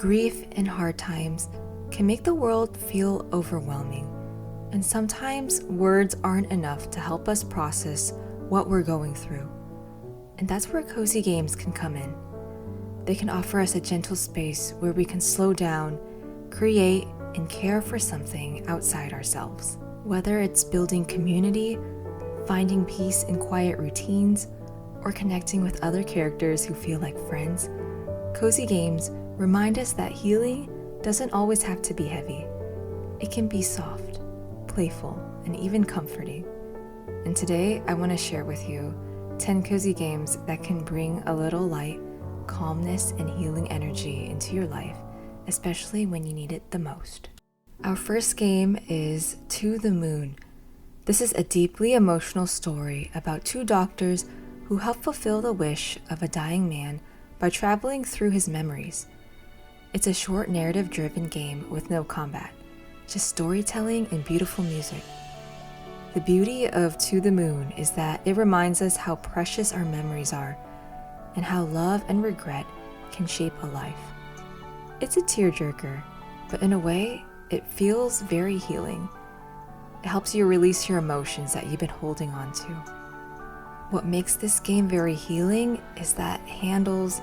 Grief and hard times can make the world feel overwhelming, and sometimes words aren't enough to help us process what we're going through. And that's where cozy games can come in. They can offer us a gentle space where we can slow down, create, and care for something outside ourselves. Whether it's building community, finding peace in quiet routines, or connecting with other characters who feel like friends, cozy games remind us that healing doesn't always have to be heavy. It can be soft, playful, and even comforting. And today, I want to share with you 10 cozy games that can bring a little light, calmness, and healing energy into your life, especially when you need it the most. Our first game is To the Moon. This is a deeply emotional story about two doctors who help fulfill the wish of a dying man by traveling through his memories. It's a short narrative-driven game with no combat, just storytelling and beautiful music. The beauty of To the Moon is that it reminds us how precious our memories are and how love and regret can shape a life. It's a tearjerker, but in a way, it feels very healing. It helps you release your emotions that you've been holding on to. What makes this game very healing is that it handles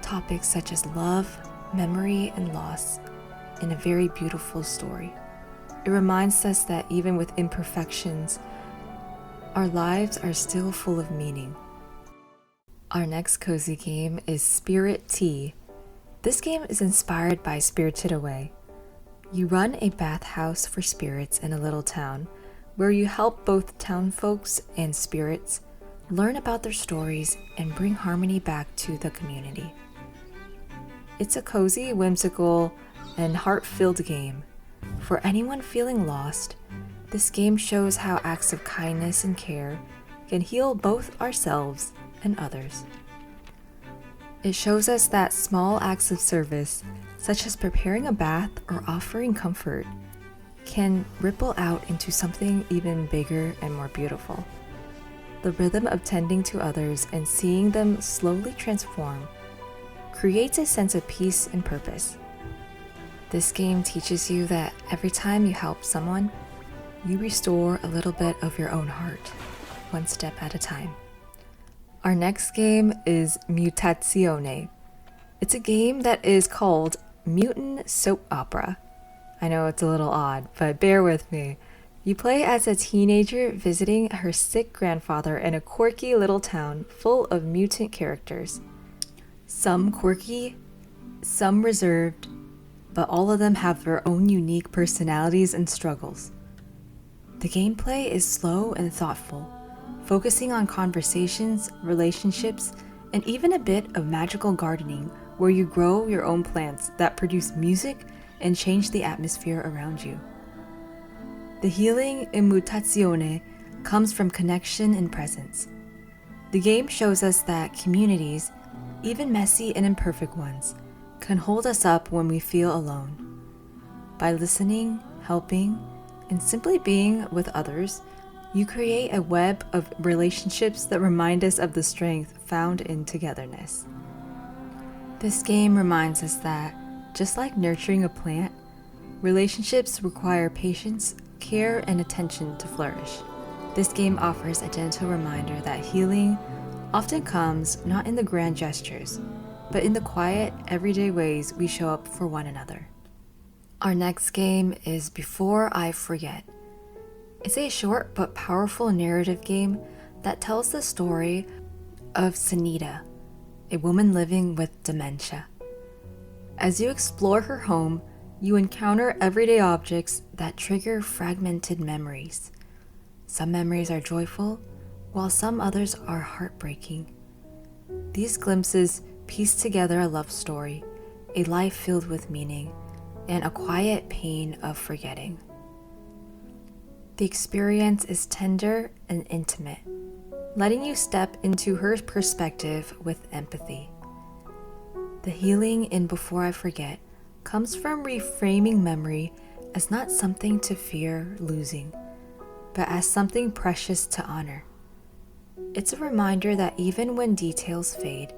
topics such as love, memory, and loss in a very beautiful story. It reminds us that even with imperfections, our lives are still full of meaning. Our next cozy game is Spirittea. This game is inspired by 𝒔𝒐𝒏𝒅. You run a bathhouse for spirits in a little town where you help both town folks and spirits learn about their stories and bring harmony back to the community. It's a cozy, whimsical, and heart-filled game. For anyone feeling lost, this game shows how acts of kindness and care can heal both ourselves and others. It shows us that small acts of service, such as preparing a bath or offering comfort, can ripple out into something even bigger and more beautiful. The rhythm of tending to others and seeing them slowly transform creates a sense of peace and purpose. This game teaches you that every time you help someone, you restore a little bit of your own heart, one step at a time. Our next game is Mutazione. It's a game that is called mutant soap opera. I know it's a little odd, but bear with me. You play as a teenager visiting her sick grandfather in a quirky little town full of mutant characters. Some quirky, some reserved, but all of them have their own unique personalities and struggles. The gameplay is slow and thoughtful, focusing on conversations, relationships, and even a bit of magical gardening where you grow your own plants that produce music and change the atmosphere around you. The healing in Mutazione comes from connection and presence. The game shows us that communities, even messy and imperfect ones, can hold us up when we feel alone. By listening, helping, and simply being with others, you create a web of relationships that remind us of the strength found in togetherness. This game reminds us that, just like nurturing a plant, relationships require patience, care, and attention to flourish. This game offers a gentle reminder that healing often comes not in the grand gestures, but in the quiet, everyday ways we show up for one another. Our next game is Before I Forget. It's a short but powerful narrative game that tells the story of Sunita, a woman living with dementia. As you explore her home, you encounter everyday objects that trigger fragmented memories. Some memories are joyful, while some others are heartbreaking. These glimpses piece together a love story, a life filled with meaning, and a quiet pain of forgetting. The experience is tender and intimate, letting you step into her perspective with empathy. The healing in Before I Forget comes from reframing memory as not something to fear losing, but as something precious to honor. It's a reminder that even when details fade,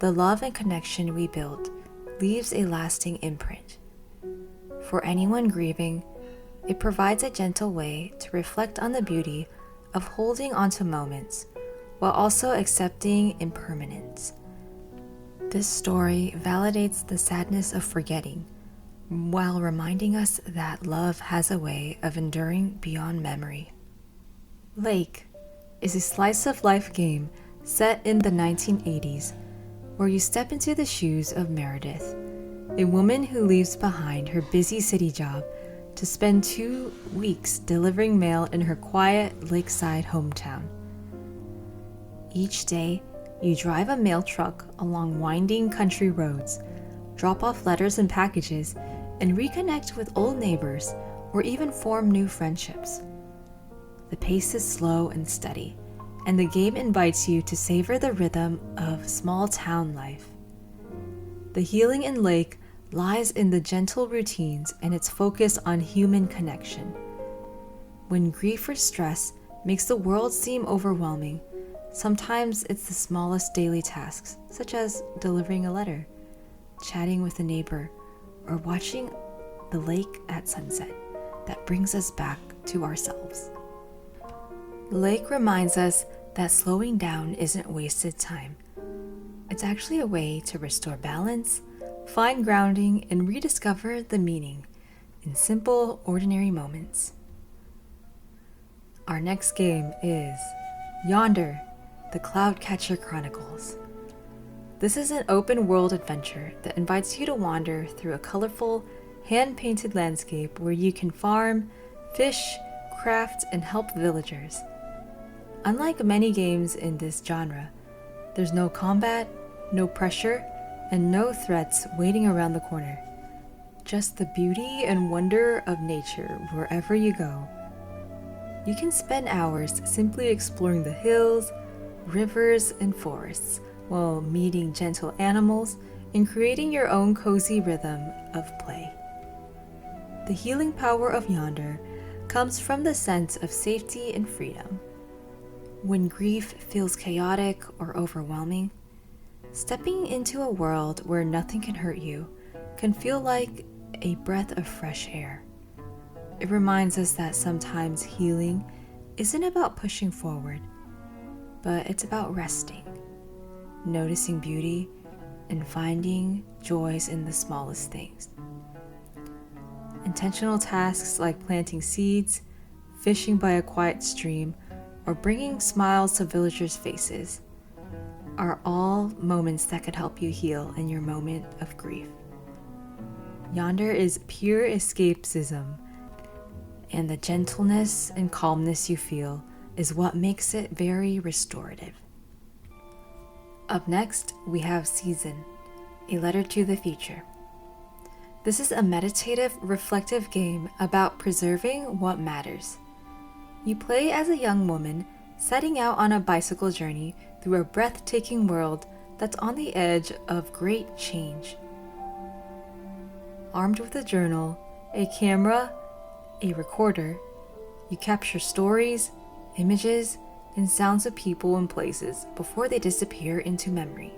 the love and connection we built leaves a lasting imprint. For anyone grieving, it provides a gentle way to reflect on the beauty of holding onto moments while also accepting impermanence. This story validates the sadness of forgetting, while reminding us that love has a way of enduring beyond memory. Lake is a slice-of-life game set in the 1980s, where you step into the shoes of Meredith, a woman who leaves behind her busy city job to spend 2 weeks delivering mail in her quiet lakeside hometown. Each day, you drive a mail truck along winding country roads, drop off letters and packages, and reconnect with old neighbors or even form new friendships. The pace is slow and steady, and the game invites you to savor the rhythm of small town life. The healing in Lake lies in the gentle routines and its focus on human connection. When grief or stress makes the world seem overwhelming, sometimes it's the smallest daily tasks, such as delivering a letter, chatting with a neighbor, or watching the lake at sunset, that brings us back to ourselves. Lake reminds us that slowing down isn't wasted time. It's actually a way to restore balance, find grounding, and rediscover the meaning in simple, ordinary moments. Our next game is Yonder, the Cloudcatcher Chronicles. This is an open-world adventure that invites you to wander through a colorful, hand-painted landscape where you can farm, fish, craft, and help villagers. Unlike many games in this genre, there's no combat, no pressure, and no threats waiting around the corner. Just the beauty and wonder of nature wherever you go. You can spend hours simply exploring the hills, rivers, and forests while meeting gentle animals and creating your own cozy rhythm of play. The healing power of Yonder comes from the sense of safety and freedom. When grief feels chaotic or overwhelming, stepping into a world where nothing can hurt you can feel like a breath of fresh air. It reminds us that sometimes healing isn't about pushing forward, but it's about resting, noticing beauty, and finding joys in the smallest things. Intentional tasks like planting seeds, fishing by a quiet stream, or bringing smiles to villagers' faces are all moments that could help you heal in your moment of grief. Yonder is pure escapism, and the gentleness and calmness you feel is what makes it very restorative. Up next, we have Season, a letter to the future. This is a meditative, reflective game about preserving what matters. You play as a young woman setting out on a bicycle journey through a breathtaking world that's on the edge of great change. Armed with a journal, a camera, a recorder, you capture stories, images, and sounds of people and places before they disappear into memory.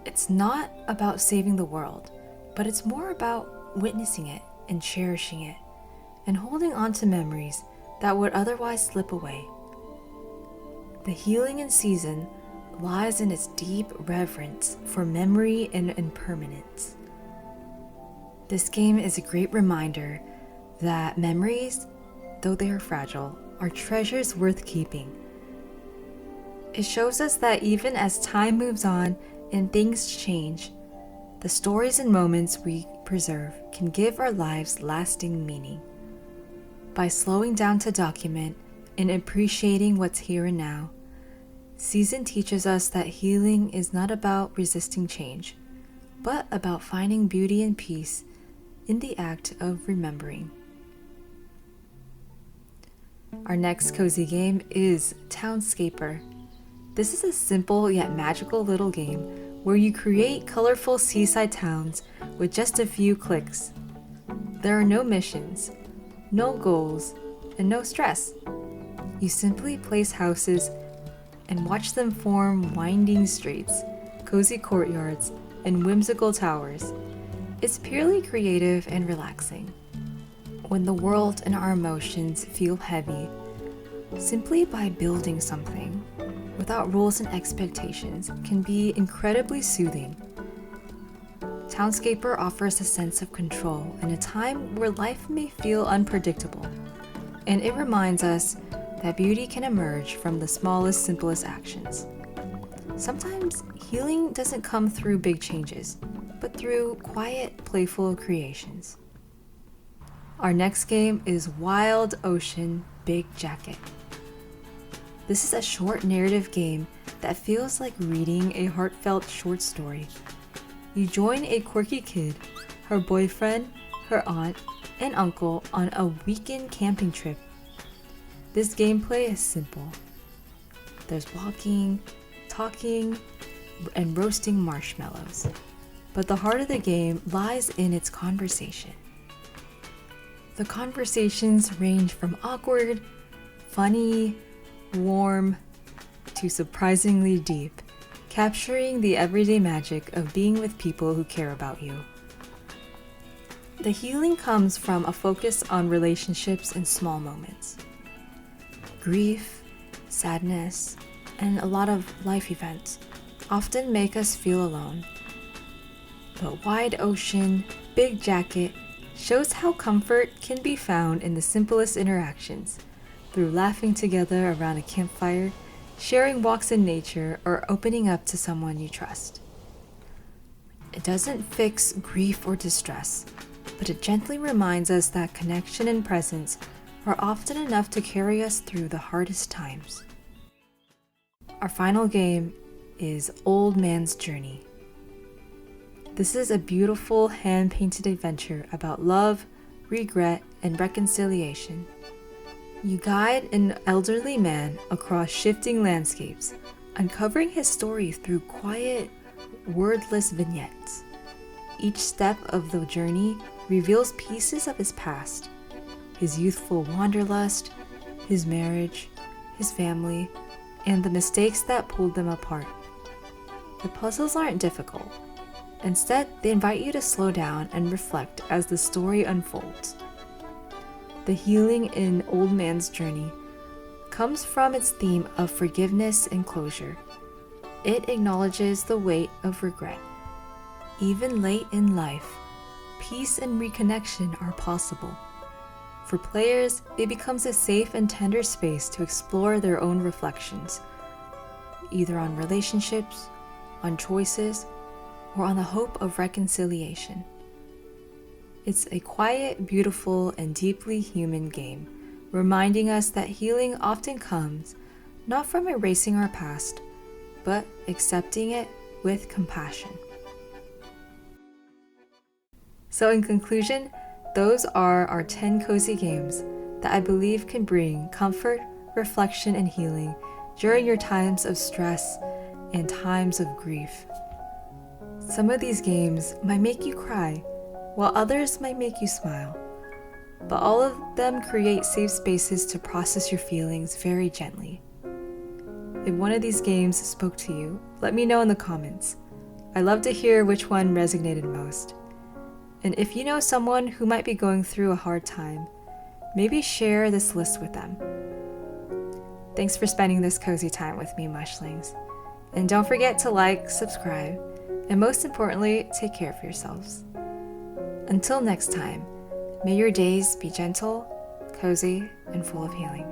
It's not about saving the world, but it's more about witnessing it and cherishing it, and holding on to memories that would otherwise slip away. The healing in Season lies in its deep reverence for memory and impermanence. This game is a great reminder that memories, though they are fragile, are treasures worth keeping. It shows us that even as time moves on and things change, the stories and moments we preserve can give our lives lasting meaning. By slowing down to document and appreciating what's here and now, Season teaches us that healing is not about resisting change, but about finding beauty and peace in the act of remembering. Our next cozy game is Townscaper. This is a simple yet magical little game where you create colorful seaside towns with just a few clicks. There are no missions, no goals, and no stress. You simply place houses and watch them form winding streets, cozy courtyards, and whimsical towers. It's purely creative and relaxing. When the world and our emotions feel heavy, simply by building something without rules and expectations can be incredibly soothing. Townscaper offers a sense of control in a time where life may feel unpredictable, and it reminds us that beauty can emerge from the smallest, simplest actions. Sometimes healing doesn't come through big changes, but through quiet, playful creations. Our next game is 𝑰𝒔𝒂𝒏𝒅. This is a short narrative game that feels like reading a heartfelt short story. You join a quirky kid, her boyfriend, her aunt, and uncle on a weekend camping trip. This gameplay is simple. There's walking, talking, and roasting marshmallows. But the heart of the game lies in its conversation. The conversations range from awkward, funny, warm, to surprisingly deep, capturing the everyday magic of being with people who care about you. The healing comes from a focus on relationships and small moments. Grief, sadness, and a lot of life events often make us feel alone. But Wide Ocean, Big Jacket shows how comfort can be found in the simplest interactions, through laughing together around a campfire, sharing walks in nature, or opening up to someone you trust. It doesn't fix grief or distress, but it gently reminds us that connection and presence are often enough to carry us through the hardest times. Our final game is Old Man's Journey. This is a beautiful hand-painted adventure about love, regret, and reconciliation. You guide an elderly man across shifting landscapes, uncovering his story through quiet, wordless vignettes. Each step of the journey reveals pieces of his past, his youthful wanderlust, his marriage, his family, and the mistakes that pulled them apart. The puzzles aren't difficult. Instead, they invite you to slow down and reflect as the story unfolds. The healing in Old Man's Journey comes from its theme of forgiveness and closure. It acknowledges the weight of regret. Even late in life, peace and reconnection are possible. For players, it becomes a safe and tender space to explore their own reflections, either on relationships, on choices, or on the hope of reconciliation. It's a quiet, beautiful, and deeply human game, reminding us that healing often comes not from erasing our past, but accepting it with compassion. So in conclusion, those are our 10 cozy games that I believe can bring comfort, reflection, and healing during your times of stress and times of grief. Some of these games might make you cry, while others might make you smile. But all of them create safe spaces to process your feelings very gently. If one of these games spoke to you, let me know in the comments. I'd love to hear which one resonated most. And if you know someone who might be going through a hard time, maybe share this list with them. Thanks for spending this cozy time with me, Mushlings. And don't forget to like, subscribe, and most importantly, take care of yourselves. Until next time, may your days be gentle, cozy, and full of healing.